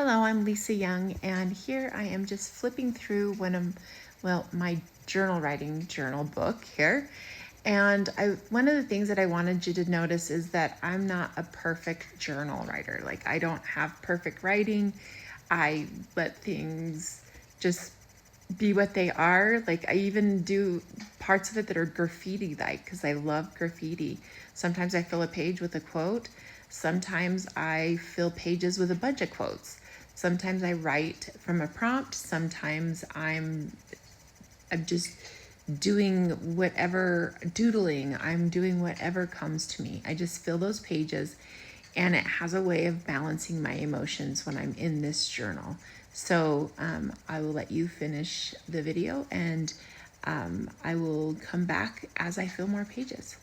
Hello, I'm Lisa Young, and here I am just flipping through my journal writing journal book here. And one of the things that I wanted you to notice is that I'm not a perfect journal writer. Like, I don't have perfect writing. I let things just be what they are. Like, I even do parts of it that are graffiti like because I love graffiti. Sometimes I fill a page with a quote. Sometimes I fill pages with a bunch of quotes. Sometimes I write from a prompt. Sometimes I'm just doing whatever, doodling. I'm doing whatever comes to me. I just fill those pages, and it has a way of balancing my emotions when I'm in this journal. So I will let you finish the video, and I will come back as I fill more pages.